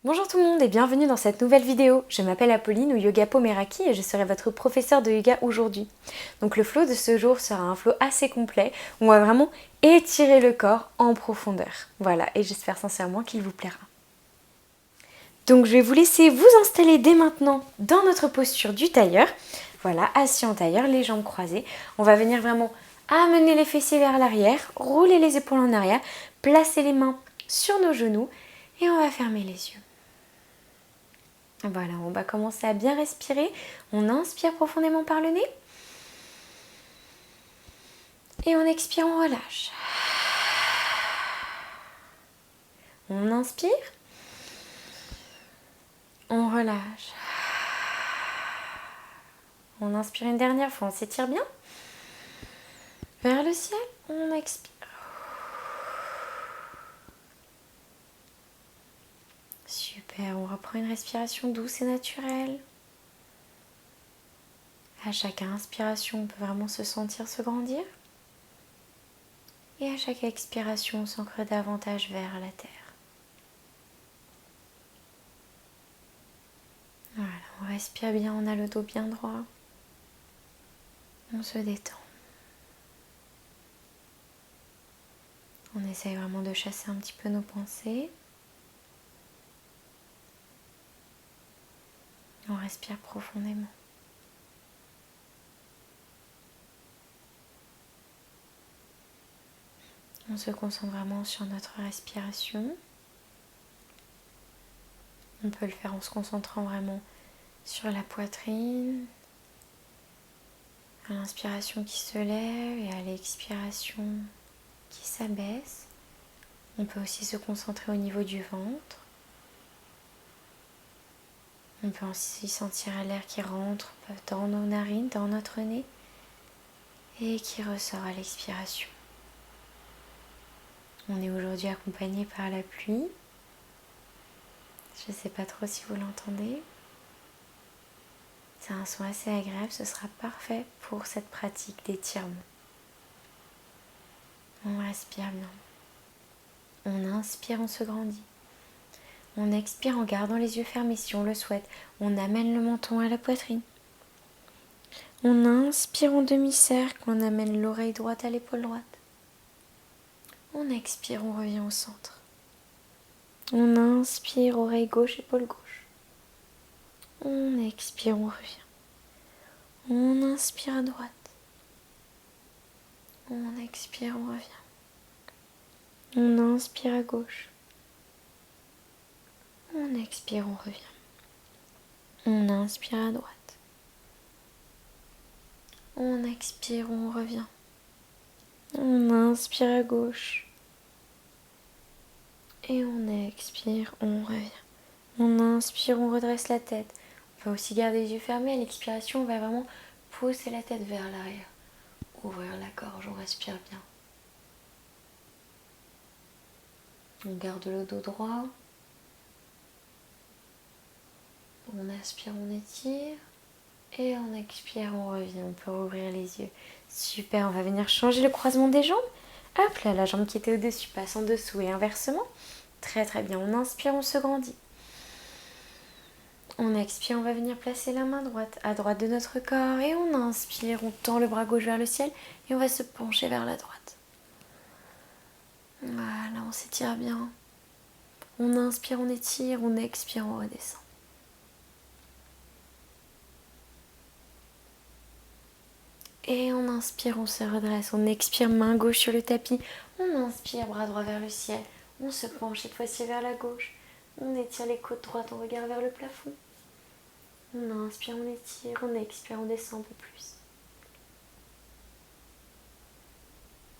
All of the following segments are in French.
Bonjour tout le monde et bienvenue dans cette nouvelle vidéo. Je m'appelle Apolline ou Yoga Pomeraki et je serai votre professeur de yoga aujourd'hui. Donc le flow de ce jour sera un flow assez complet où on va vraiment étirer le corps en profondeur. Voilà, et j'espère sincèrement qu'il vous plaira. Donc je vais vous laisser vous installer dès maintenant dans notre posture du tailleur. Voilà, assis en tailleur, les jambes croisées. On va venir vraiment amener les fessiers vers l'arrière, rouler les épaules en arrière, placer les mains sur nos genoux et on va fermer les yeux. Voilà, on va commencer à bien respirer. On inspire profondément par le nez. Et on expire, on relâche. On inspire. On relâche. On inspire une dernière fois, on s'étire bien. Vers le ciel, on expire. Super, on reprend une respiration douce et naturelle. À chaque inspiration, on peut vraiment se sentir se grandir. Et à chaque expiration, on s'ancre davantage vers la terre. Voilà, on respire bien, on a le dos bien droit. On se détend. On essaye vraiment de chasser un petit peu nos pensées. On respire profondément. On se concentre vraiment sur notre respiration. On peut le faire en se concentrant vraiment sur la poitrine, à l'inspiration qui se lève et à l'expiration qui s'abaisse. On peut aussi se concentrer au niveau du ventre. On peut aussi sentir l'air qui rentre dans nos narines, dans notre nez et qui ressort à l'expiration. On est aujourd'hui accompagné par la pluie. Je ne sais pas trop si vous l'entendez. C'est un son assez agréable, ce sera parfait pour cette pratique d'étirement. On respire bien. On inspire, on se grandit. On expire en gardant les yeux fermés si on le souhaite. On amène le menton à la poitrine. On inspire en demi-cercle, on amène l'oreille droite à l'épaule droite. On expire, on revient au centre. On inspire, oreille gauche, épaule gauche. On expire, on revient. On inspire à droite. On expire, on revient. On inspire à gauche. On expire, on revient. On inspire à droite. On expire, on revient. On inspire à gauche. Et on expire, on revient. On inspire, on redresse la tête. On peut aussi garder les yeux fermés. À l'expiration, on va vraiment pousser la tête vers l'arrière. Ouvrir la gorge, on respire bien. On garde le dos droit. On inspire, on étire. Et on expire, on revient. On peut rouvrir les yeux. Super, on va venir changer le croisement des jambes. Hop là, la jambe qui était au-dessus passe en dessous et inversement. Très très bien. On inspire, on se grandit. On expire, on va venir placer la main droite à droite de notre corps. Et on inspire, on tend le bras gauche vers le ciel. Et on va se pencher vers la droite. Voilà, on s'étire bien. On inspire, on étire. On expire, on redescend. Et on inspire, on se redresse. On expire, main gauche sur le tapis. On inspire, bras droit vers le ciel. On se penche cette fois-ci vers la gauche. On étire les côtes droites, on regarde vers le plafond. On inspire, on étire. On expire, on descend un peu plus.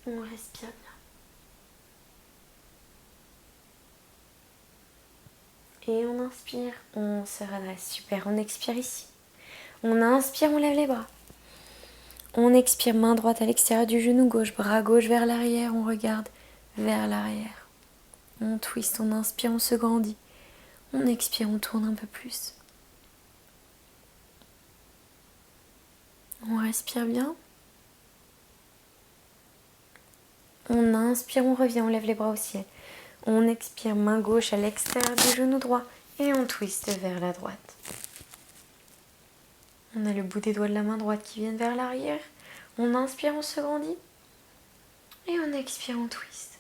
On respire bien. Et on inspire, on se redresse. Super, on expire ici. On inspire, on lève les bras. On expire, main droite à l'extérieur du genou gauche, bras gauche vers l'arrière, on regarde vers l'arrière. On twist, on inspire, on se grandit. On expire, on tourne un peu plus. On respire bien. On inspire, on revient, on lève les bras au ciel. On expire, main gauche à l'extérieur du genou droit. Et on twiste vers la droite. On a le bout des doigts de la main droite qui viennent vers l'arrière. On inspire, on se grandit. Et on expire, on twist.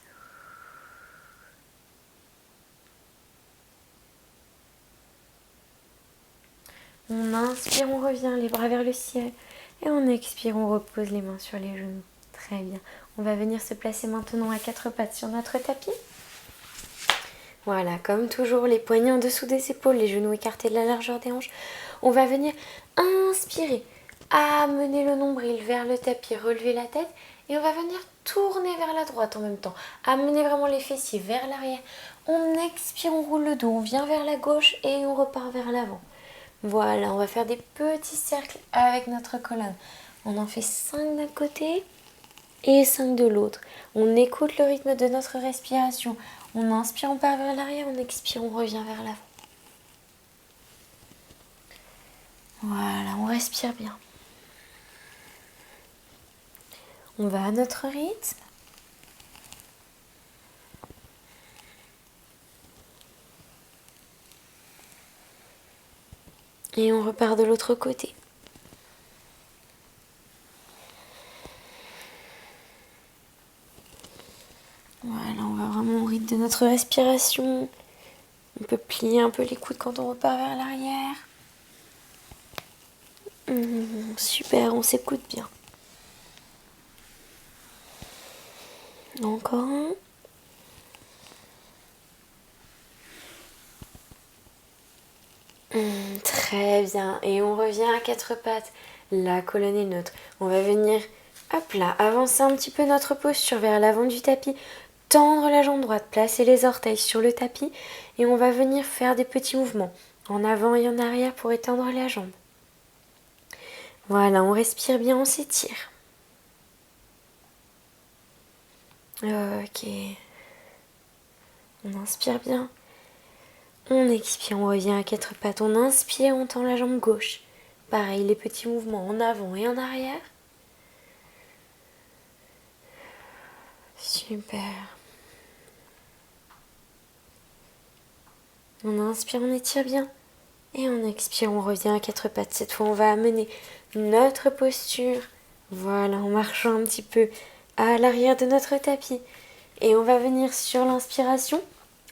On inspire, on revient, les bras vers le ciel. Et on expire, on repose les mains sur les genoux. Très bien. On va venir se placer maintenant à quatre pattes sur notre tapis. Voilà, comme toujours, les poignets en dessous des épaules, les genoux écartés de la largeur des hanches. On va venir inspirer, amener le nombril vers le tapis, relever la tête. Et on va venir tourner vers la droite en même temps. Amener vraiment les fessiers vers l'arrière. On expire, on roule le dos, on vient vers la gauche et on repart vers l'avant. Voilà, on va faire des petits cercles avec notre colonne. On en fait 5 d'un côté et 5 de l'autre. On écoute le rythme de notre respiration. On inspire, on part vers l'arrière, on expire, on revient vers l'avant. Voilà, on respire bien. On va à notre rythme. Et on repart de l'autre côté. Voilà, on va vraiment au rythme de notre respiration. On peut plier un peu les coudes quand on repart vers l'arrière. Super, on s'écoute bien. Encore un. Très bien. Et on revient à quatre pattes. La colonne est neutre. On va venir, hop là, avancer un petit peu notre posture vers l'avant du tapis. Tendre la jambe droite, placer les orteils sur le tapis. Et on va venir faire des petits mouvements en avant et en arrière pour étendre la jambe. Voilà, on respire bien, on s'étire. Ok. On inspire bien. On expire, on revient à quatre pattes. On inspire, on tend la jambe gauche. Pareil, les petits mouvements en avant et en arrière. Super. On inspire, on étire bien. Et on expire, on revient à quatre pattes. Cette fois, on va amener notre posture. Voilà, en marchant un petit peu à l'arrière de notre tapis. Et on va venir sur l'inspiration,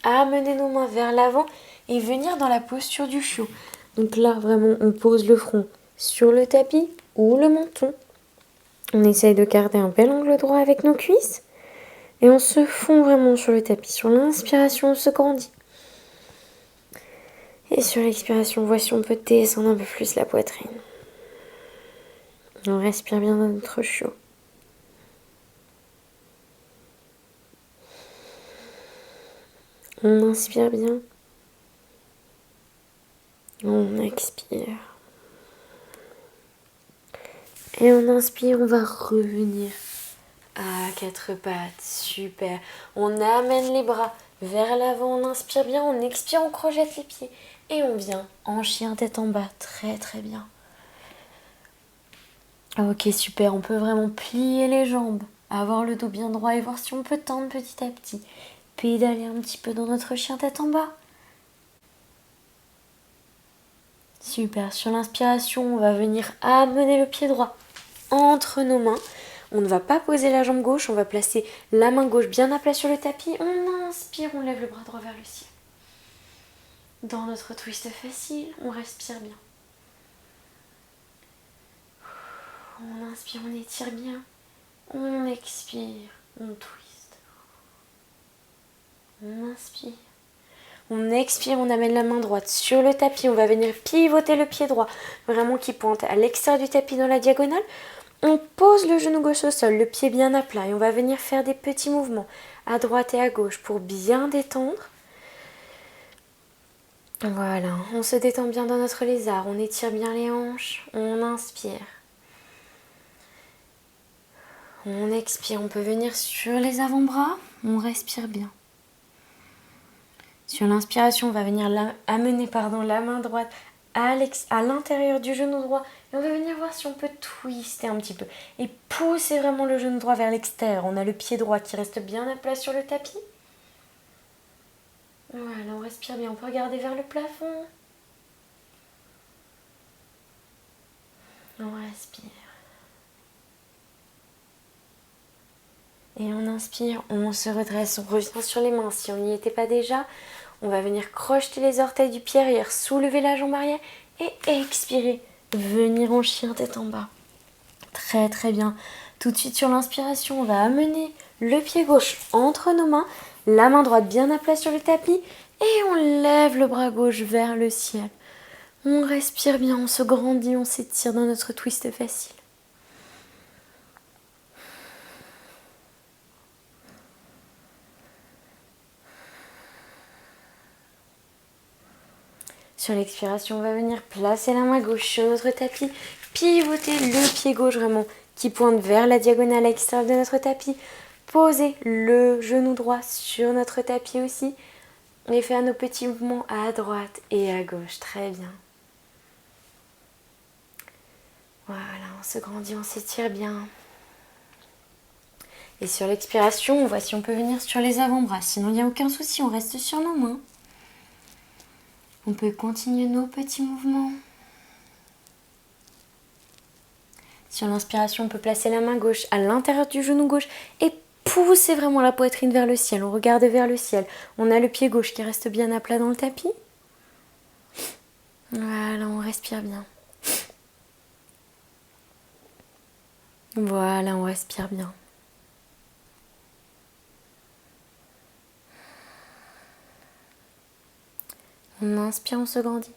amener nos mains vers l'avant et venir dans la posture du chiot. Donc là, vraiment, on pose le front sur le tapis ou le menton. On essaye de garder un bel angle droit avec nos cuisses. Et on se fond vraiment sur le tapis. Sur l'inspiration, on se grandit. Et sur l'expiration, voici on peut descendre un peu plus la poitrine. On respire bien dans notre chiot. On inspire bien. On expire. Et on inspire, on va revenir à quatre pattes. Super. On amène les bras vers l'avant, on inspire bien, on expire, on projette les pieds. Et on vient en chien tête en bas. Très très bien. Ok, super. On peut vraiment plier les jambes, avoir le dos bien droit et voir si on peut tendre petit à petit. Pédaler un petit peu dans notre chien tête en bas. Super. Sur l'inspiration, on va venir amener le pied droit entre nos mains. On ne va pas poser la jambe gauche, on va placer la main gauche bien à plat sur le tapis. On inspire, on lève le bras droit vers le ciel. Dans notre twist facile, on respire bien. On inspire, on étire bien. On expire, on twist. On inspire. On expire, on amène la main droite sur le tapis. On va venir pivoter le pied droit, vraiment qui pointe à l'extérieur du tapis dans la diagonale. On pose le genou gauche au sol, le pied bien à plat. Et on va venir faire des petits mouvements à droite et à gauche pour bien détendre. Voilà, on se détend bien dans notre lézard. On étire bien les hanches. On inspire. On expire, on peut venir sur les avant-bras, on respire bien. Sur l'inspiration, on va venir amener la main droite à l'intérieur du genou droit. Et on va venir voir si on peut twister un petit peu. Et pousser vraiment le genou droit vers l'extérieur. On a le pied droit qui reste bien à plat sur le tapis. Voilà, on respire bien. On peut regarder vers le plafond. On respire. Et on inspire, on se redresse, on revient sur les mains. Si on n'y était pas déjà, on va venir crocheter les orteils du pied arrière, soulever la jambe arrière et expirer. Venir en chien tête en bas. Très très bien. Tout de suite sur l'inspiration, on va amener le pied gauche entre nos mains, la main droite bien à plat sur le tapis et on lève le bras gauche vers le ciel. On respire bien, on se grandit, on s'étire dans notre twist facile. Sur l'expiration, on va venir placer la main gauche sur notre tapis, pivoter le pied gauche vraiment qui pointe vers la diagonale extérieure de notre tapis. Poser le genou droit sur notre tapis aussi et faire nos petits mouvements à droite et à gauche. Très bien. Voilà, on se grandit, on s'étire bien. Et sur l'expiration, on voit si on peut venir sur les avant-bras. Sinon, il n'y a aucun souci, on reste sur nos mains. On peut continuer nos petits mouvements. Sur l'inspiration, on peut placer la main gauche à l'intérieur du genou gauche et pousser vraiment la poitrine vers le ciel. On regarde vers le ciel. On a le pied gauche qui reste bien à plat dans le tapis. Voilà, on respire bien. Voilà, on respire bien. On inspire, on se grandit.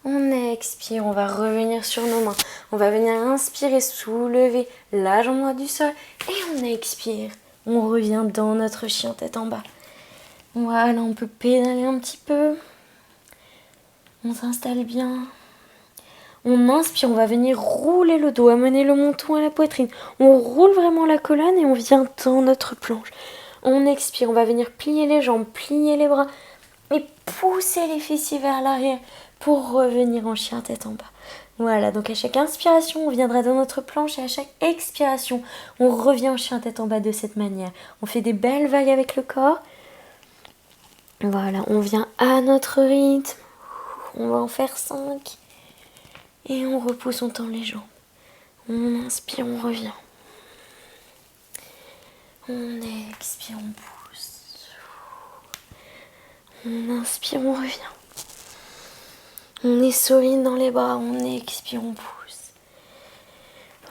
On expire, on va revenir sur nos mains. On va venir inspirer, soulever la jambe droite du sol. Et on expire. On revient dans notre chien tête en bas. Voilà, on peut pédaler un petit peu. On s'installe bien. On inspire, on va venir rouler le dos, amener le menton à la poitrine. On roule vraiment la colonne et on vient dans notre planche. On expire, on va venir plier les jambes, plier les bras et pousser les fessiers vers l'arrière pour revenir en chien tête en bas. Voilà, donc à chaque inspiration, on viendra dans notre planche et à chaque expiration, on revient en chien tête en bas de cette manière. On fait des belles vagues avec le corps. Voilà, on vient à notre rythme. On va en faire 5. Et on repousse, on tend les jambes. On inspire, on revient. On expire, on pousse. On inspire, on revient. On est solide dans les bras, on expire, on pousse.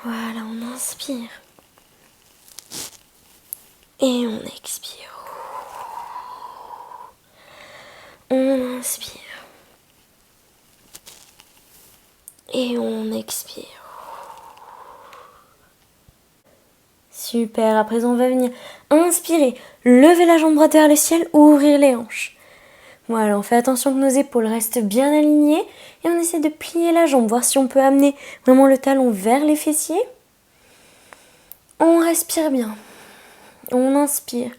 Voilà, on inspire. Et on expire. On inspire. Et on expire. Super, à présent on va venir inspirer, lever la jambe droite vers le ciel, ouvrir les hanches. Voilà, on fait attention que nos épaules restent bien alignées et on essaie de plier la jambe, voir si on peut amener vraiment le talon vers les fessiers. On respire bien. On inspire.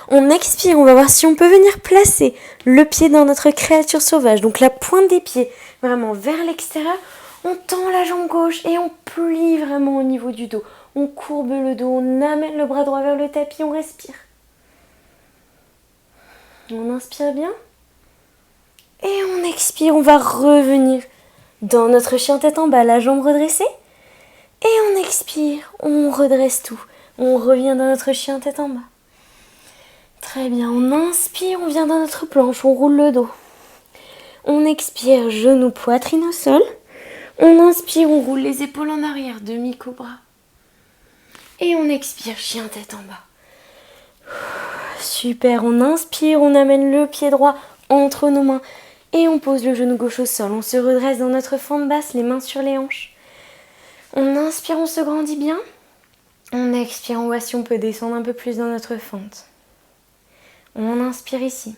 On expire, on va voir si on peut venir placer le pied dans notre créature sauvage. Donc la pointe des pieds vraiment vers l'extérieur. On tend la jambe gauche et on plie vraiment au niveau du dos. On courbe le dos, on amène le bras droit vers le tapis, on respire. On inspire bien. Et on expire, on va revenir dans notre chien tête en bas, la jambe redressée. Et on expire, on redresse tout. On revient dans notre chien tête en bas. Très bien, on inspire, on vient dans notre planche, on roule le dos. On expire, genou, poitrine au sol. On inspire, on roule les épaules en arrière, demi-cobra. Et on expire, chien tête en bas. Super, on inspire, on amène le pied droit entre nos mains. Et on pose le genou gauche au sol. On se redresse dans notre fente basse, les mains sur les hanches. On inspire, on se grandit bien. On expire, on voit si on peut descendre un peu plus dans notre fente. On inspire ici.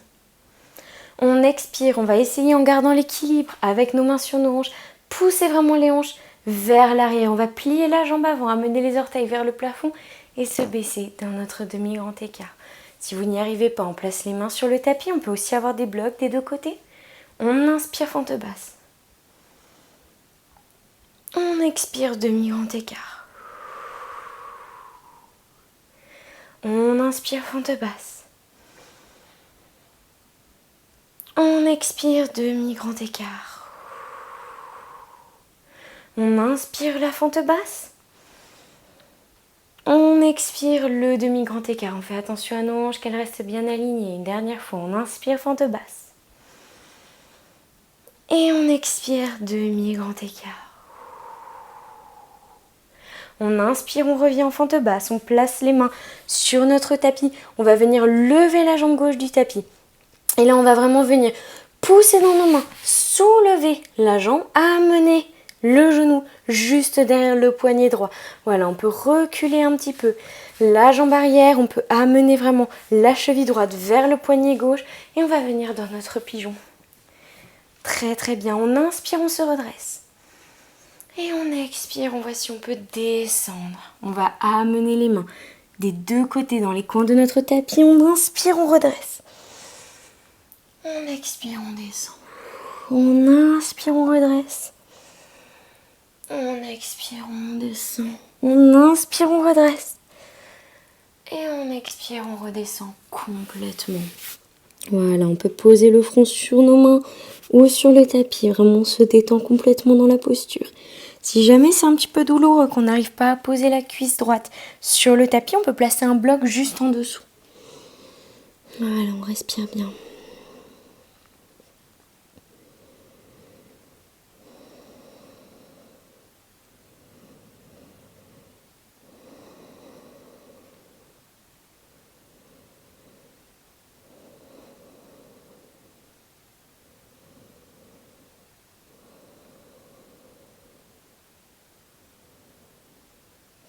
On expire, on va essayer en gardant l'équilibre avec nos mains sur nos hanches. Poussez vraiment les hanches vers l'arrière. On va plier la jambe avant, amener les orteils vers le plafond et se baisser dans notre demi-grand écart. Si vous n'y arrivez pas, on place les mains sur le tapis. On peut aussi avoir des blocs des deux côtés. On inspire, fente basse. On expire, demi-grand écart. On inspire, fente basse. On expire, demi-grand écart. On inspire la fente basse. On expire le demi-grand écart. On fait attention à nos hanches, qu'elles restent bien alignées. Une dernière fois, on inspire, fente basse. Et on expire, demi-grand écart. On inspire, on revient en fente basse. On place les mains sur notre tapis. On va venir lever la jambe gauche du tapis. Et là, on va vraiment venir pousser dans nos mains, soulever la jambe, amener le genou juste derrière le poignet droit. Voilà, on peut reculer un petit peu la jambe arrière, on peut amener vraiment la cheville droite vers le poignet gauche et on va venir dans notre pigeon. Très très bien, on inspire, on se redresse. Et on expire, on voit si on peut descendre. On va amener les mains des deux côtés dans les coins de notre tapis. On inspire, on redresse. On expire, on descend. On inspire, on redresse. On expire, on descend. On inspire, on redresse. Et on expire, on redescend complètement. Voilà, on peut poser le front sur nos mains ou sur le tapis. Vraiment, on se détend complètement dans la posture. Si jamais c'est un petit peu douloureux, qu'on n'arrive pas à poser la cuisse droite sur le tapis, on peut placer un bloc juste en dessous. Voilà, on respire bien.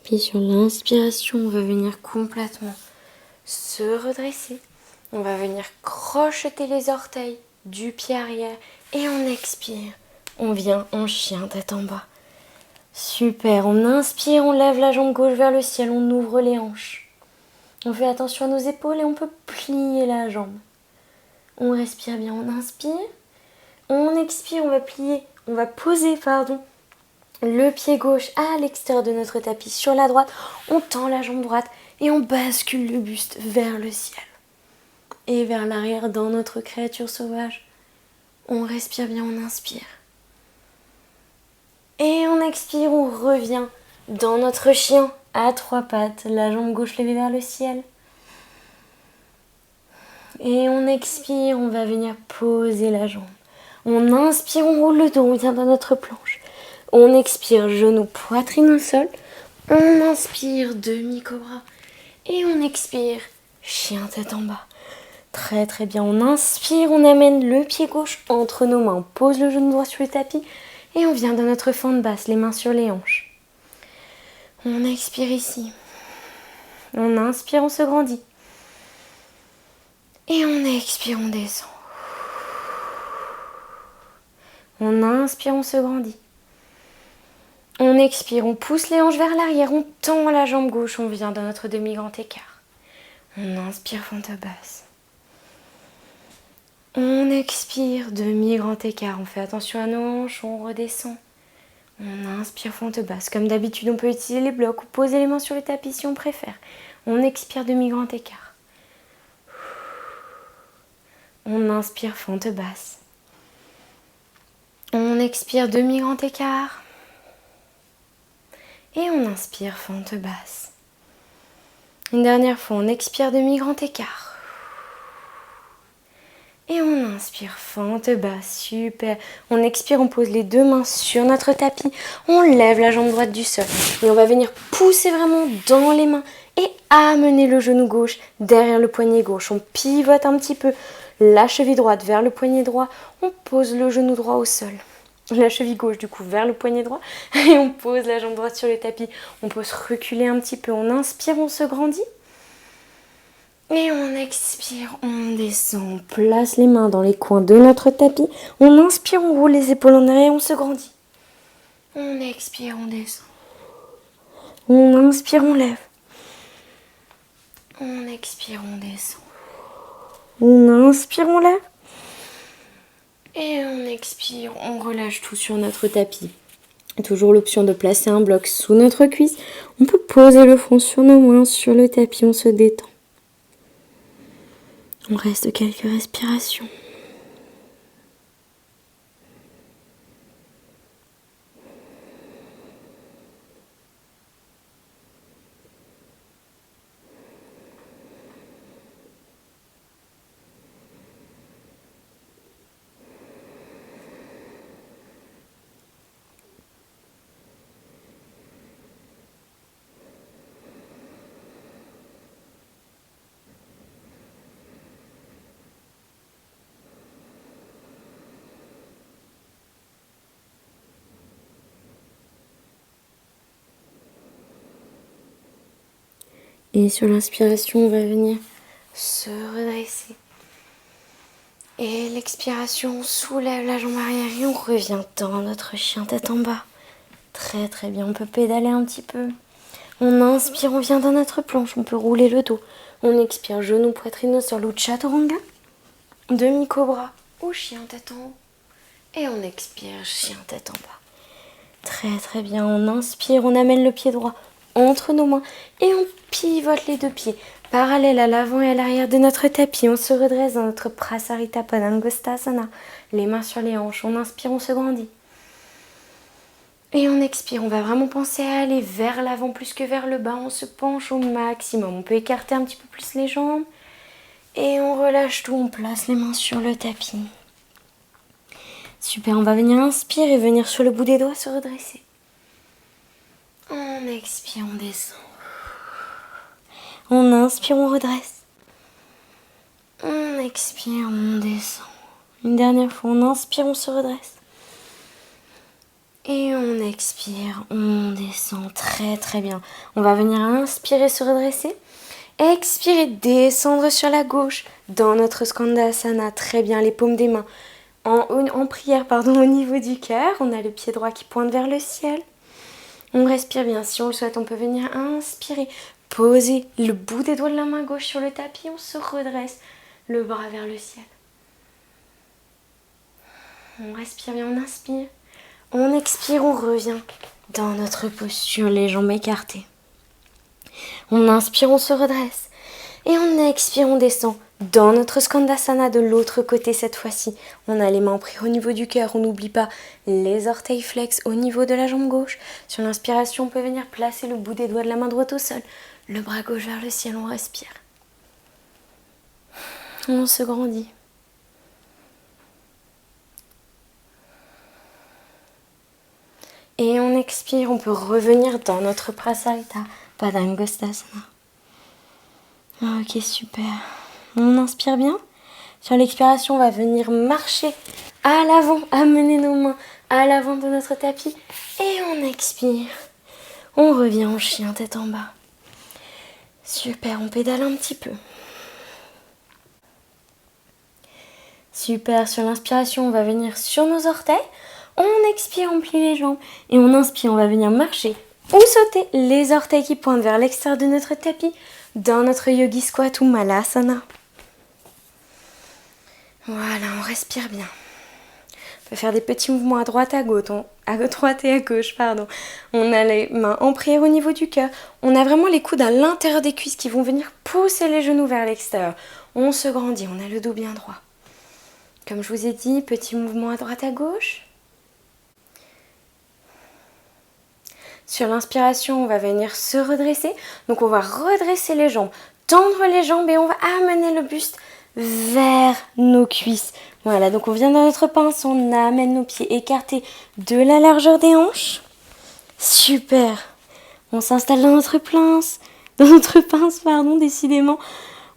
Puis sur l'inspiration, on va venir complètement se redresser. On va venir crocheter les orteils du pied arrière et on expire. On vient en chien tête en bas. Super, on inspire, on lève la jambe gauche vers le ciel, on ouvre les hanches. On fait attention à nos épaules et on peut plier la jambe. On respire bien, on inspire. On expire, on va plier, on va poser, le pied gauche à l'extérieur de notre tapis sur la droite. On tend la jambe droite et on bascule le buste vers le ciel. Et vers l'arrière dans notre créature sauvage. On respire bien, on inspire. Et on expire, on revient dans notre chien à trois pattes, la jambe gauche levée vers le ciel. Et on expire, on va venir poser la jambe. On inspire, on roule le dos, on vient dans notre planche. On expire, genou, poitrine au sol. On inspire, demi-cobra. Et on expire, chien tête en bas. Très très bien, on inspire, on amène le pied gauche entre nos mains. On pose le genou droit sur le tapis. Et on vient dans notre fente basse, les mains sur les hanches. On expire ici. On inspire, on se grandit. Et on expire, on descend. On inspire, on se grandit. On expire, on pousse les hanches vers l'arrière, on tend la jambe gauche, on vient dans notre demi-grand écart. On inspire, fente basse. On expire, demi-grand écart, on fait attention à nos hanches, on redescend. On inspire, fente basse. Comme d'habitude, on peut utiliser les blocs ou poser les mains sur le tapis si on préfère. On expire, demi-grand écart. On inspire, fente basse. On expire, demi-grand écart. Et on inspire, fente basse. Une dernière fois, on expire, demi-grand écart. Et on inspire, fente basse, super. On expire, on pose les deux mains sur notre tapis. On lève la jambe droite du sol. Et on va venir pousser vraiment dans les mains et amener le genou gauche derrière le poignet gauche. On pivote un petit peu la cheville droite vers le poignet droit. On pose le genou droit au sol. La cheville gauche du coup vers le poignet droit. Et on pose la jambe droite sur le tapis. On peut se reculer un petit peu. On inspire, on se grandit. Et on expire, on descend, on place les mains dans les coins de notre tapis. On inspire, on roule les épaules en arrière, on se grandit. On expire, on descend. On inspire, on lève. On expire, on descend. On inspire, on lève. Et on expire, on relâche tout sur notre tapis. Toujours l'option de placer un bloc sous notre cuisse. On peut poser le front sur nos mains, sur le tapis, on se détend. On reste quelques respirations. Et sur l'inspiration, on va venir se redresser. Et l'expiration, on soulève la jambe arrière et on revient dans notre chien tête en bas. Très très bien, on peut pédaler un petit peu. On inspire, on vient dans notre planche, on peut rouler le dos. On expire, genou, poitrine sur l'eau de chaturanga. Demi-cobra ou chien tête en haut. Et on expire, chien tête en bas. Très très bien, on inspire, on amène le pied droit entre nos mains et on pivote les deux pieds parallèles à l'avant et à l'arrière de notre tapis. On se redresse dans notre Prasarita Padangusthasana, les mains sur les hanches. On inspire, on se grandit. Et on expire, on va vraiment penser à aller vers l'avant plus que vers le bas. On se penche au maximum. On peut écarter un petit peu plus les jambes. Et on relâche tout, on place les mains sur le tapis. Super, on va venir inspirer et venir sur le bout des doigts se redresser. On expire, on descend. On inspire, on redresse. On expire, on descend. Une dernière fois, on inspire, on se redresse. Et on expire, on descend. Très très bien. On va venir inspirer, se redresser. Expirer, descendre sur la gauche dans notre Skandasana. Très bien, les paumes des mains en prière au niveau du cœur. On a le pied droit qui pointe vers le ciel. On respire bien. Si on le souhaite, on peut venir inspirer. Poser le bout des doigts de la main gauche sur le tapis. On se redresse, le bras vers le ciel. On respire bien, on inspire. On expire, on revient dans notre posture, les jambes écartées. On inspire, on se redresse. Et on expire, on descend dans notre Skandasana de l'autre côté cette fois-ci. On a les mains prises au niveau du cœur. On n'oublie pas les orteils flex au niveau de la jambe gauche. Sur l'inspiration, on peut venir placer le bout des doigts de la main droite au sol. Le bras gauche vers le ciel, on respire. On se grandit. Et on expire, on peut revenir dans notre Prasarita Padangusthasana. Ok, super. On inspire bien. Sur l'expiration, on va venir marcher à l'avant, amener nos mains à l'avant de notre tapis. Et on expire. On revient en chien, tête en bas. Super, on pédale un petit peu. Super, sur l'inspiration, on va venir sur nos orteils. On expire, on plie les jambes. Et on inspire, on va venir marcher ou sauter les orteils qui pointent vers l'extérieur de notre tapis dans notre Yogi Squat ou Malasana. Voilà, on respire bien. On peut faire des petits mouvements à droite, à gauche, et à gauche. On a les mains en prière au niveau du cœur. On a vraiment les coudes à l'intérieur des cuisses qui vont venir pousser les genoux vers l'extérieur. On se grandit, on a le dos bien droit. Comme je vous ai dit, petit mouvement à droite, à gauche. Sur l'inspiration, on va venir se redresser. Donc on va redresser les jambes, tendre les jambes et on va amener le buste vers nos cuisses. Voilà, donc on vient dans notre pince, on amène nos pieds écartés de la largeur des hanches. Super. On s'installe dans notre pince, décidément.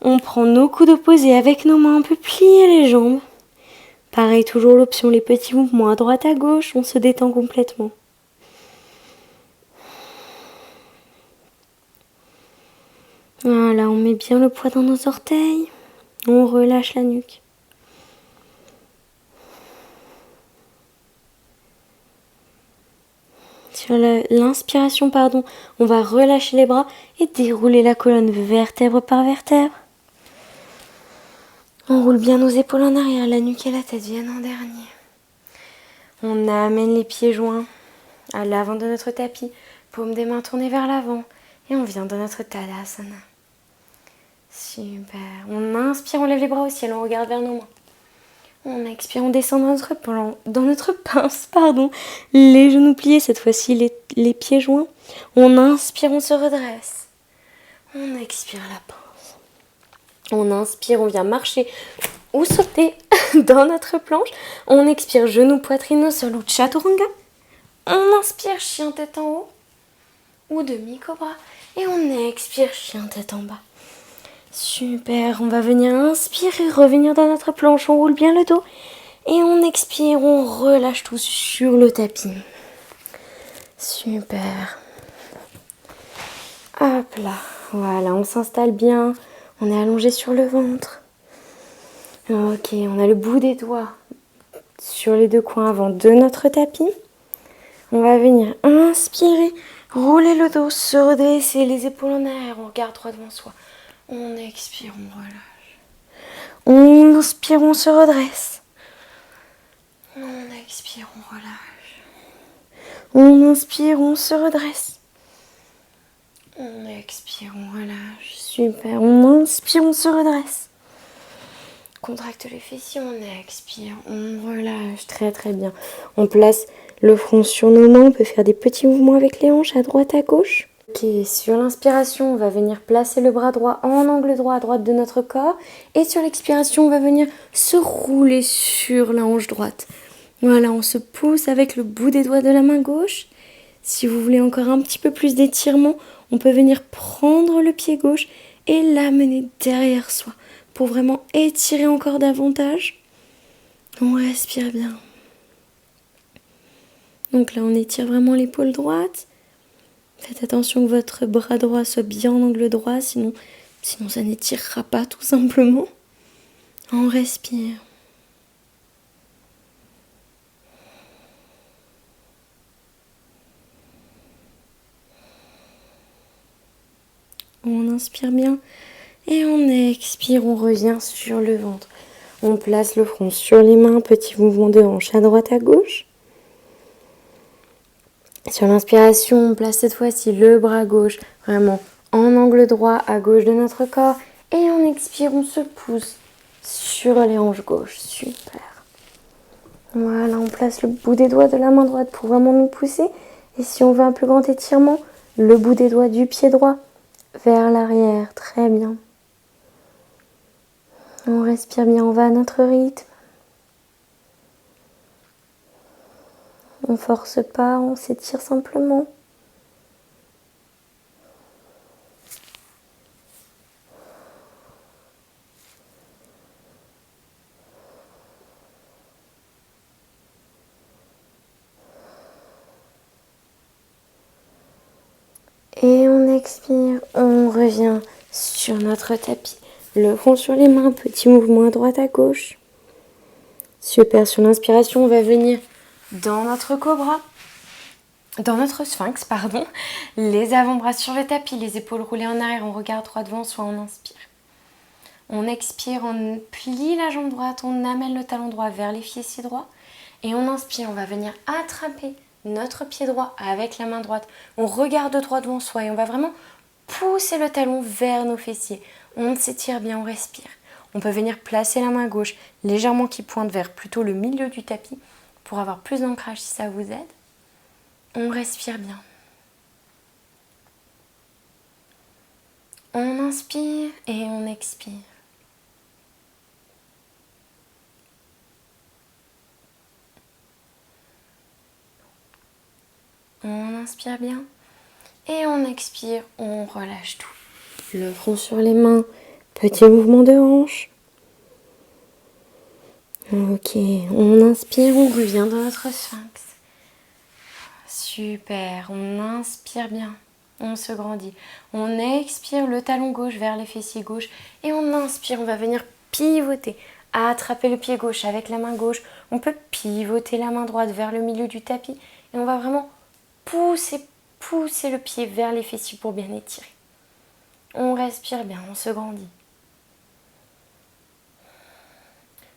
On prend nos coudes opposés avec nos mains, on peut plier les jambes. Pareil, toujours l'option, les petits mouvements à droite, à gauche, on se détend complètement. Voilà, on met bien le poids dans nos orteils. On relâche la nuque. Sur l'inspiration, on va relâcher les bras et dérouler la colonne vertèbre par vertèbre. On roule bien nos épaules en arrière, la nuque et la tête viennent en dernier. On amène les pieds joints à l'avant de notre tapis, paume des mains tournées vers l'avant et on vient dans notre Tadasana. Super. On inspire, on lève les bras au ciel, on regarde vers nos mains. On expire, on descend dans notre pince, les genoux pliés, cette fois-ci les pieds joints. On inspire, on se redresse. On expire la pince. On inspire, on vient marcher ou sauter dans notre planche. On expire, genoux, poitrine sur l'eau de chaturanga. On inspire, chien tête en haut ou demi-cobra. Et on expire, chien tête en bas. Super, on va venir inspirer, revenir dans notre planche, on roule bien le dos. Et on expire, on relâche tout sur le tapis. Super. Hop là, Voilà, on s'installe bien. On est allongé sur le ventre. Ok, on a le bout des doigts sur les deux coins avant de notre tapis. On va venir inspirer, rouler le dos, se redresser, les épaules en arrière, on regarde droit devant soi. On expire, on relâche. On inspire, on se redresse. On expire, on relâche. On inspire, on se redresse. On expire, on relâche. Super, on inspire, on se redresse. Contracte les fessiers, on expire, on relâche, très très bien. On place le front sur nos mains, on peut faire des petits mouvements avec les hanches à droite, à gauche. Ok, sur l'inspiration, on va venir placer le bras droit en angle droit à droite de notre corps. Et sur l'expiration, on va venir se rouler sur la hanche droite. Voilà, on se pousse avec le bout des doigts de la main gauche. Si vous voulez encore un petit peu plus d'étirement, on peut venir prendre le pied gauche et l'amener derrière soi pour vraiment étirer encore davantage. On respire bien. Donc là, on étire vraiment l'épaule droite. Faites attention que votre bras droit soit bien en angle droit, sinon ça n'étirera pas tout simplement. On respire. On inspire bien et on expire, on revient sur le ventre. On place le front sur les mains, petit mouvement de hanche à droite à gauche. Sur l'inspiration, on place cette fois-ci le bras gauche vraiment en angle droit à gauche de notre corps. Et on expire, on se pousse sur les hanches gauches. Super. Voilà, on place le bout des doigts de la main droite pour vraiment nous pousser. Et si on veut un plus grand étirement, le bout des doigts du pied droit vers l'arrière. Très bien. On respire bien, on va à notre rythme. On force pas, on s'étire simplement. Et on expire, on revient sur notre tapis. Le front sur les mains, petit mouvement à droite à gauche. Super, sur l'inspiration, on va venir dans notre cobra, dans notre sphinx, pardon. Les avant-bras sur le tapis, les épaules roulées en arrière, on regarde droit devant soi, on inspire. On expire, on plie la jambe droite, on amène le talon droit vers les fessiers droits. Et on inspire, on va venir attraper notre pied droit avec la main droite. On regarde droit devant soi et on va vraiment pousser le talon vers nos fessiers. On s'étire bien, on respire. On peut venir placer la main gauche légèrement qui pointe vers plutôt le milieu du tapis pour avoir plus d'ancrage si ça vous aide. On respire bien. On inspire et on expire. On inspire bien et on expire, on relâche tout. Le front sur les mains, petit mouvement de hanche. Ok, on inspire, on revient dans notre sphinx. Super, on inspire bien, on se grandit. On expire le talon gauche vers les fessiers gauche et on inspire, on va venir pivoter. Attraper le pied gauche avec la main gauche. On peut pivoter la main droite vers le milieu du tapis et on va vraiment pousser le pied vers les fessiers pour bien étirer. On respire bien, on se grandit.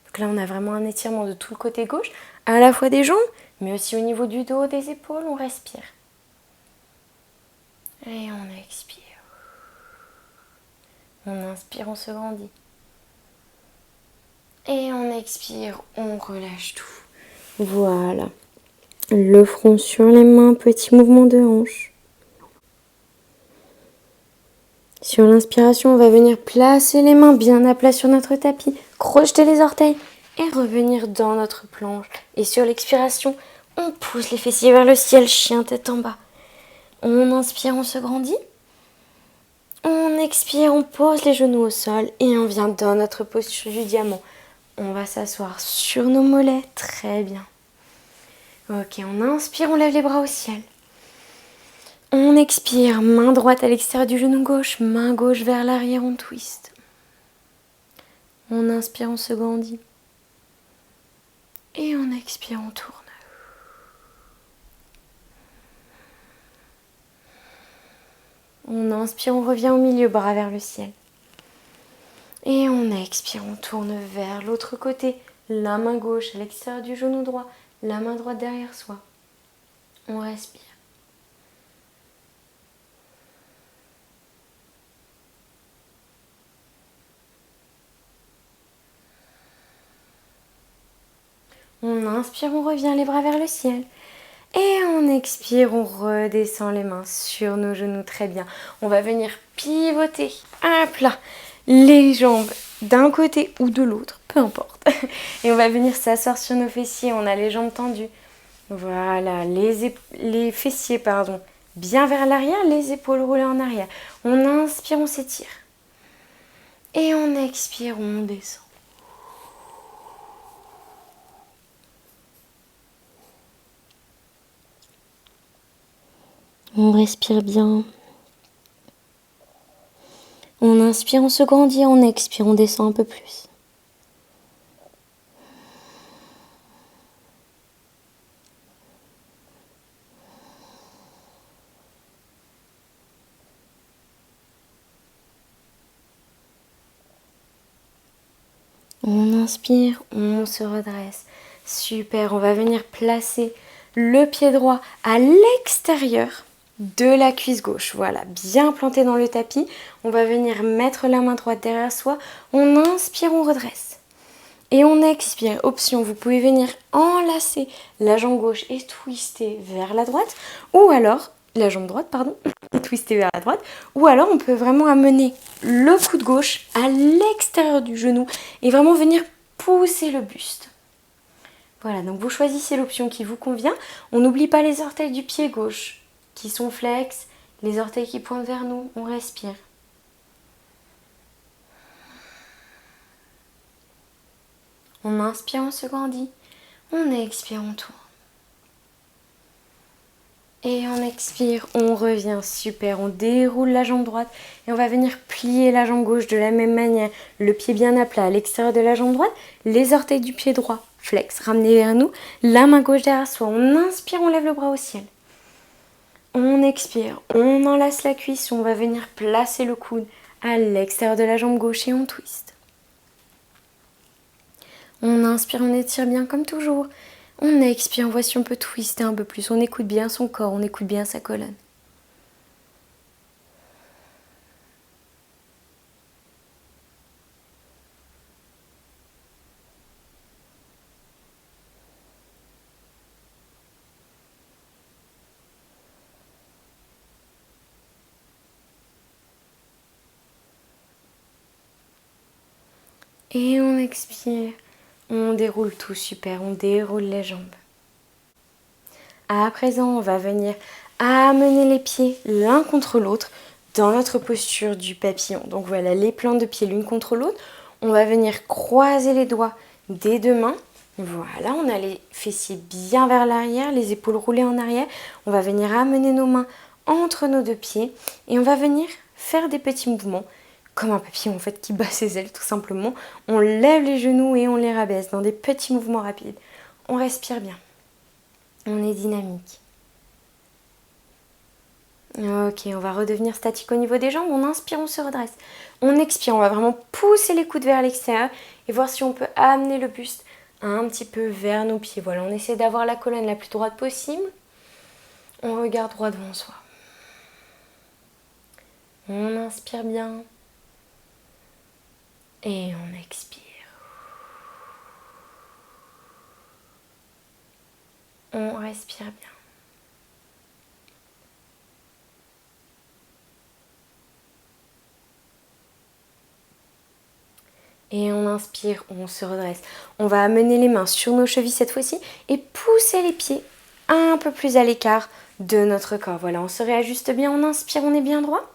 Donc là, on a vraiment un étirement de tout le côté gauche, à la fois des jambes, mais aussi au niveau du dos, des épaules, on respire. Et on expire. On inspire, on se grandit. Et on expire, on relâche tout. Voilà. Le front sur les mains, petit mouvement de hanche. Sur l'inspiration, on va venir placer les mains bien à plat sur notre tapis, crocheter les orteils et revenir dans notre planche. Et sur l'expiration, on pousse les fessiers vers le ciel, chien tête en bas. On inspire, on se grandit. On expire, on pose les genoux au sol et on vient dans notre posture du diamant. On va s'asseoir sur nos mollets, très bien. Ok, on inspire, on lève les bras au ciel. On expire, main droite à l'extérieur du genou gauche, main gauche vers l'arrière, on twist. On inspire, on se grandit. Et on expire, on tourne. On inspire, on revient au milieu, bras vers le ciel. Et on expire, on tourne vers l'autre côté. La main gauche à l'extérieur du genou droit, la main droite derrière soi. On respire. On inspire, on revient les bras vers le ciel. Et on expire, on redescend les mains sur nos genoux, très bien. On va venir pivoter, hop là, les jambes d'un côté ou de l'autre, peu importe. Et on va venir s'asseoir sur nos fessiers, on a les jambes tendues. Voilà, les fessiers, pardon, bien vers l'arrière, les épaules roulées en arrière. On inspire, on s'étire. Et on expire, on descend. On respire bien. On inspire, on se grandit, on expire, on descend un peu plus. On inspire, on se redresse. Super, on va venir placer le pied droit à l'extérieur de la cuisse gauche. Voilà, bien planté dans le tapis. On va venir mettre la main droite derrière soi. On inspire, on redresse. Et on expire. Option, vous pouvez venir enlacer la jambe gauche et twister vers la droite. Ou alors, la jambe droite, pardon, et twister vers la droite. Ou alors, on peut vraiment amener le coude gauche à l'extérieur du genou et vraiment venir pousser le buste. Voilà, donc vous choisissez l'option qui vous convient. On n'oublie pas les orteils du pied gauche qui sont flex, les orteils qui pointent vers nous. On respire. On inspire, on se grandit. On expire, on tourne. Et on expire, on revient. Super, on déroule la jambe droite et on va venir plier la jambe gauche de la même manière. Le pied bien à plat à l'extérieur de la jambe droite. Les orteils du pied droit, flex, ramenez vers nous. La main gauche derrière soi. On inspire, on lève le bras au ciel. On expire, on enlace la cuisse. On va venir placer le coude à l'extérieur de la jambe gauche et on twist. On inspire, on étire bien comme toujours. On expire, voici on peut twister un peu plus. On écoute bien son corps, on écoute bien sa colonne. Et on expire. On déroule tout, super, on déroule les jambes. À présent, on va venir amener les pieds l'un contre l'autre dans notre posture du papillon. Donc voilà, les plantes de pieds l'une contre l'autre. On va venir croiser les doigts des deux mains. Voilà, on a les fessiers bien vers l'arrière, les épaules roulées en arrière. On va venir amener nos mains entre nos deux pieds et on va venir faire des petits mouvements comme un papillon en fait qui bat ses ailes tout simplement. On lève les genoux et on les rabaisse dans des petits mouvements rapides. On respire bien. On est dynamique. Ok, on va redevenir statique au niveau des jambes. On inspire, on se redresse. On expire, on va vraiment pousser les coudes vers l'extérieur et voir si on peut amener le buste un petit peu vers nos pieds. Voilà, on essaie d'avoir la colonne la plus droite possible. On regarde droit devant soi. On inspire bien. Et on expire. On respire bien. Et on inspire, on se redresse. On va amener les mains sur nos chevilles cette fois-ci et pousser les pieds un peu plus à l'écart de notre corps. Voilà, on se réajuste bien, on inspire, on est bien droit.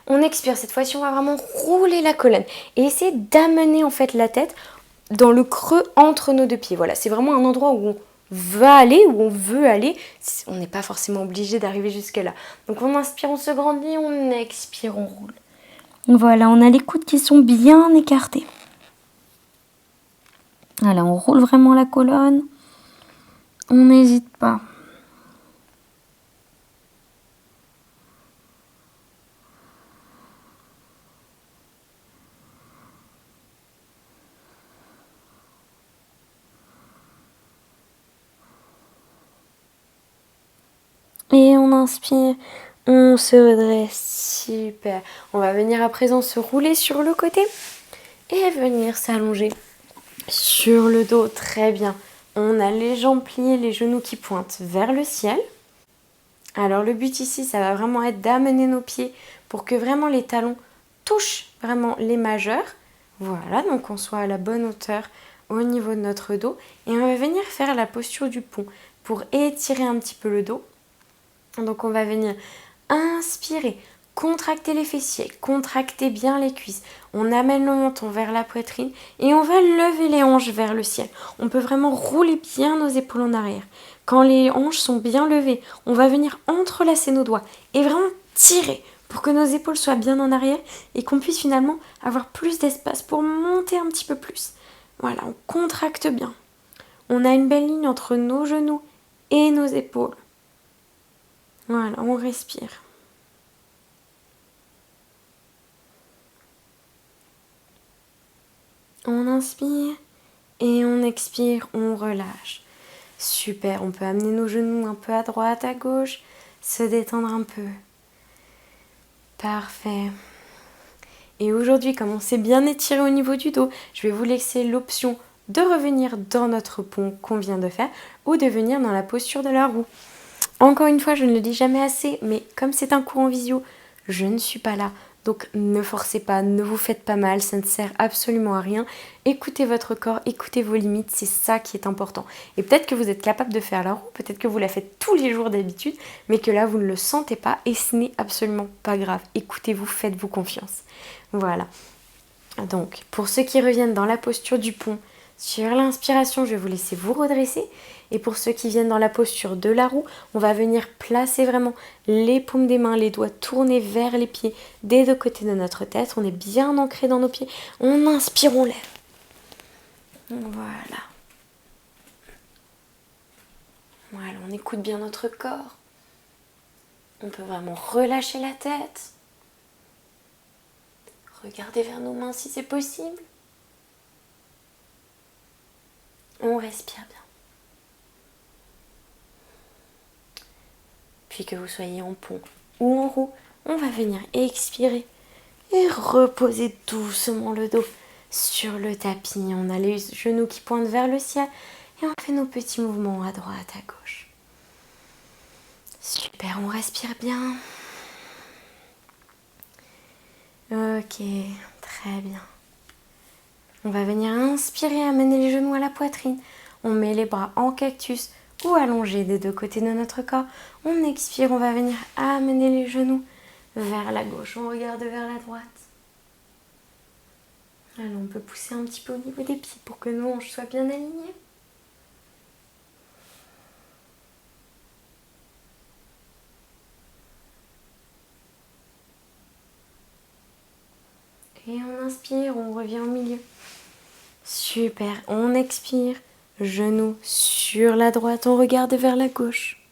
On expire, cette fois-ci on va vraiment rouler la colonne et essayer d'amener en fait la tête dans le creux entre nos deux pieds. Voilà, c'est vraiment un endroit où va aller, où on veut aller. On n'est pas forcément obligé d'arriver jusque là. Donc on inspire, on se grandit, on expire, on roule. Voilà, on a les coudes qui sont bien écartés. Voilà, on roule vraiment la colonne. On n'hésite pas. Et on inspire, on se redresse, super. On va venir à présent se rouler sur le côté et venir s'allonger sur le dos, très bien. On a les jambes pliées, les genoux qui pointent vers le ciel. Alors le but ici, ça va vraiment être d'amener nos pieds pour que vraiment les talons touchent vraiment les majeurs. Voilà, donc on soit à la bonne hauteur au niveau de notre dos. Et on va venir faire la posture du pont pour étirer un petit peu le dos. Donc on va venir inspirer, contracter les fessiers, contracter bien les cuisses. On amène le menton vers la poitrine et on va lever les hanches vers le ciel. On peut vraiment rouler bien nos épaules en arrière. Quand les hanches sont bien levées, on va venir entrelacer nos doigts et vraiment tirer pour que nos épaules soient bien en arrière et qu'on puisse finalement avoir plus d'espace pour monter un petit peu plus. Voilà, on contracte bien. On a une belle ligne entre nos genoux et nos épaules. Voilà, on respire. On inspire et on expire, on relâche. Super, on peut amener nos genoux un peu à droite, à gauche, se détendre un peu. Parfait. Et aujourd'hui, comme on s'est bien étiré au niveau du dos, je vais vous laisser l'option de revenir dans notre pont qu'on vient de faire ou de venir dans la posture de la roue. Encore une fois, je ne le dis jamais assez, mais comme c'est un cours en visio, je ne suis pas là. Donc ne forcez pas, ne vous faites pas mal, ça ne sert absolument à rien. Écoutez votre corps, écoutez vos limites, c'est ça qui est important. Et peut-être que vous êtes capable de faire la roue, peut-être que vous la faites tous les jours d'habitude, mais que là vous ne le sentez pas et ce n'est absolument pas grave. Écoutez-vous, faites-vous confiance. Voilà. Donc pour ceux qui reviennent dans la posture du pont, sur l'inspiration, je vais vous laisser vous redresser. Et pour ceux qui viennent dans la posture de la roue, on va venir placer vraiment les paumes des mains, les doigts tournés vers les pieds des deux côtés de notre tête. On est bien ancré dans nos pieds. On inspire, on lève. Voilà. Voilà, on écoute bien notre corps. On peut vraiment relâcher la tête. Regardez vers nos mains si c'est possible. On respire bien. Puis que vous soyez en pont ou en roue, on va venir expirer et reposer doucement le dos sur le tapis. On a les genoux qui pointent vers le ciel et on fait nos petits mouvements à droite, à gauche. Super, on respire bien. Ok, très bien. On va venir inspirer, amener les genoux à la poitrine. On met les bras en cactus ou allongés des deux côtés de notre corps. On expire, on va venir amener les genoux vers la gauche. On regarde vers la droite. Alors on peut pousser un petit peu au niveau des pieds pour que nos hanches soient bien alignées. Et on inspire, on revient au milieu. Super, on expire, genoux sur la droite, on regarde vers la gauche.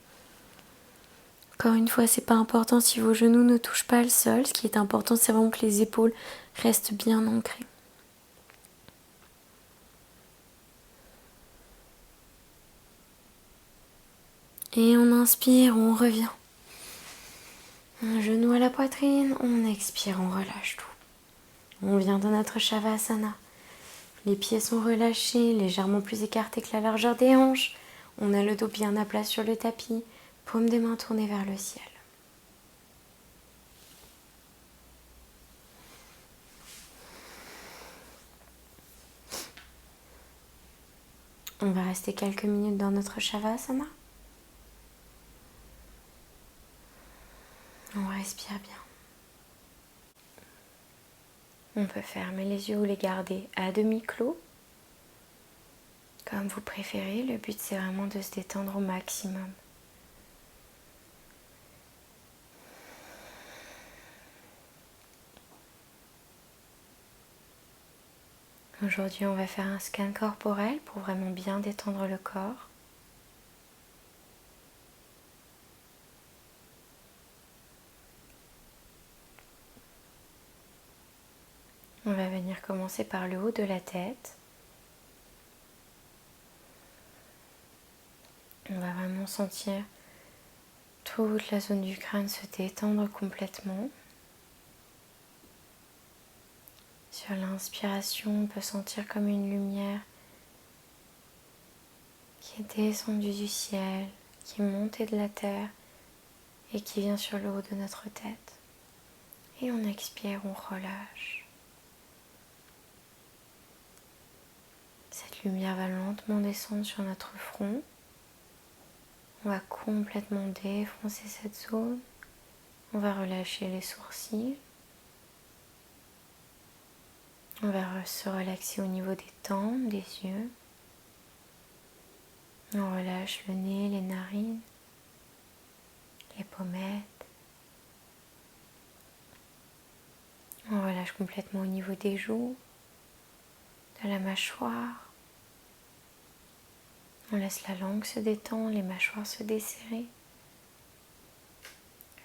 Encore une fois, c'est pas important si vos genoux ne touchent pas le sol. Ce qui est important, c'est vraiment que les épaules restent bien ancrées. Et on inspire, on revient. Un genou à la poitrine, on expire, on relâche tout. On vient dans notre Shavasana. Les pieds sont relâchés, légèrement plus écartés que la largeur des hanches. On a le dos bien à plat sur le tapis, paume des mains tournées vers le ciel. On va rester quelques minutes dans notre Shavasana. On respire bien. On peut fermer les yeux ou les garder à demi clos. Comme vous préférez, le but c'est vraiment de se détendre au maximum. Aujourd'hui, on va faire un scan corporel pour vraiment bien détendre le corps. On va venir commencer par le haut de la tête. On va vraiment sentir toute la zone du crâne se détendre complètement. Sur l'inspiration, on peut sentir comme une lumière qui est descendue du ciel, qui est montée de la terre et qui vient sur le haut de notre tête. Et on expire, on relâche. Cette lumière va lentement descendre sur notre front. On va complètement défoncer cette zone. On va relâcher les sourcils. On va se relaxer au niveau des tempes, des yeux. On relâche le nez, les narines, les pommettes. On relâche complètement au niveau des joues, de la mâchoire. On laisse la langue se détendre, les mâchoires se desserrer.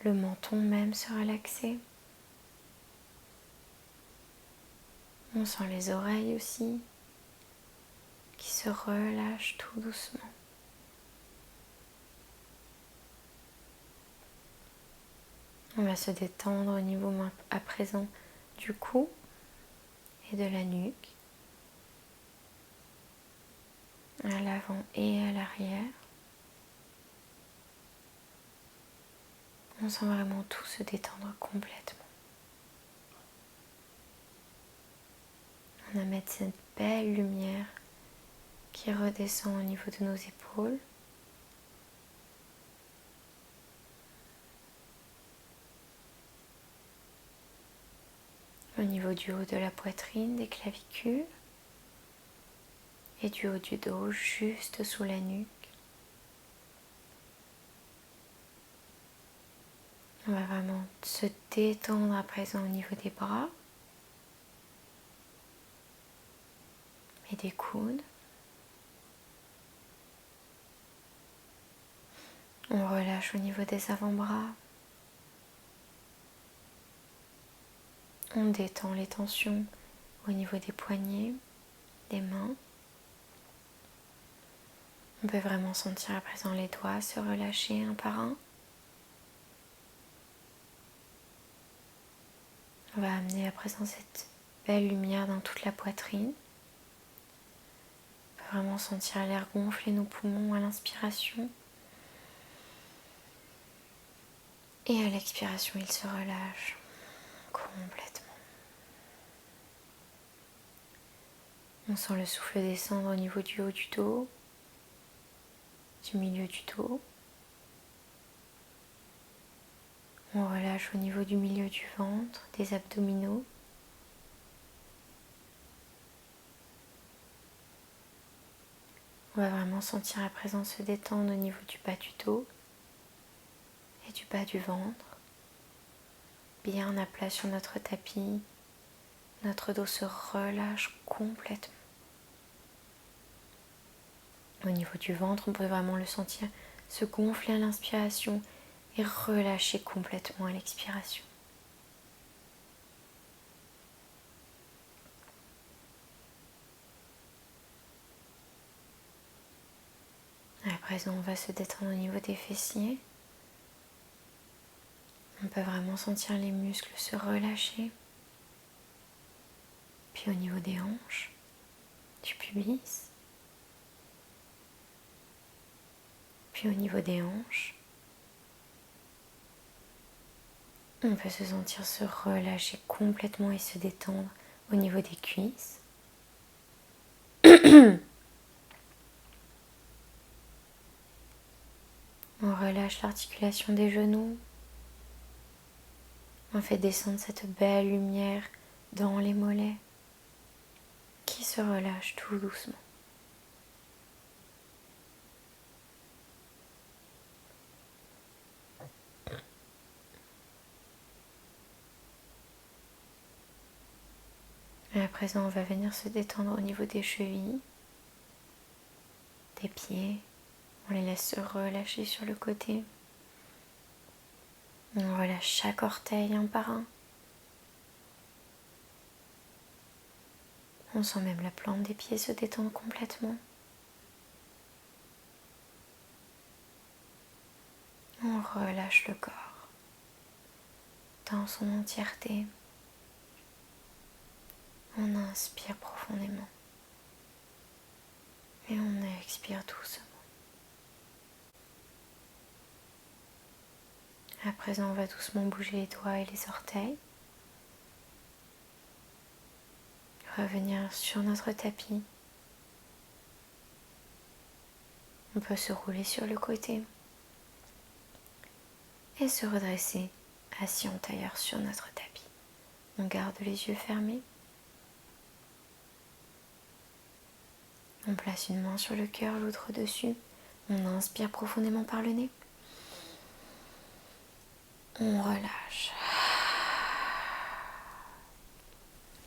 Le menton même se relaxer. On sent les oreilles aussi qui se relâchent tout doucement. On va se détendre au niveau à présent du cou et de la nuque, à l'avant et à l'arrière. On sent vraiment tout se détendre complètement. On va mettre cette belle lumière qui redescend au niveau de nos épaules. Au niveau du haut de la poitrine, des clavicules et du haut du dos, juste sous la nuque. On va vraiment se détendre à présent au niveau des bras et des coudes. On relâche au niveau des avant-bras. On détend les tensions au niveau des poignets, des mains. On peut vraiment sentir à présent les doigts se relâcher un par un. On va amener à présent cette belle lumière dans toute la poitrine. On peut vraiment sentir l'air gonfler nos poumons à l'inspiration. Et à l'expiration, il se relâche complètement. On sent le souffle descendre au niveau du haut du dos, du milieu du dos. On relâche au niveau du milieu du ventre, des abdominaux. On va vraiment sentir à présent se détendre au niveau du bas du dos et du bas du ventre. Bien à plat sur notre tapis, notre dos se relâche complètement. Au niveau du ventre, on peut vraiment le sentir se gonfler à l'inspiration et relâcher complètement à l'expiration. À présent, on va se détendre au niveau des fessiers. On peut vraiment sentir les muscles se relâcher. Puis au niveau des hanches, du pubis. Puis au niveau des hanches, on peut se sentir se relâcher complètement et se détendre au niveau des cuisses. On relâche l'articulation des genoux. On fait descendre cette belle lumière dans les mollets qui se relâchent tout doucement. présent, on va venir se détendre au niveau des chevilles, des pieds. On les laisse se relâcher sur le côté. On relâche chaque orteil un par un. On sent même la plante des pieds se détendre complètement. On relâche le corps dans son entièreté. On inspire profondément et on expire doucement. À présent, on va doucement bouger les doigts et les orteils. Revenir sur notre tapis. On peut se rouler sur le côté et se redresser assis en tailleur sur notre tapis. On garde les yeux fermés. On place une main sur le cœur, l'autre dessus. On inspire profondément par le nez. On relâche.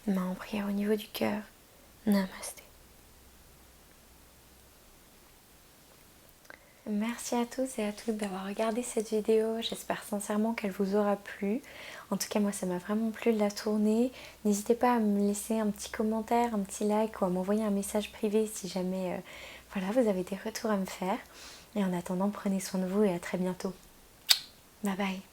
Main en prière au niveau du cœur. Namasté. Merci à tous et à toutes d'avoir regardé cette vidéo. J'espère sincèrement qu'elle vous aura plu. En tout cas, moi, ça m'a vraiment plu de la tourner. N'hésitez pas à me laisser un petit commentaire, un petit like ou à m'envoyer un message privé si jamais voilà, vous avez des retours à me faire. Et en attendant, prenez soin de vous et à très bientôt. Bye bye.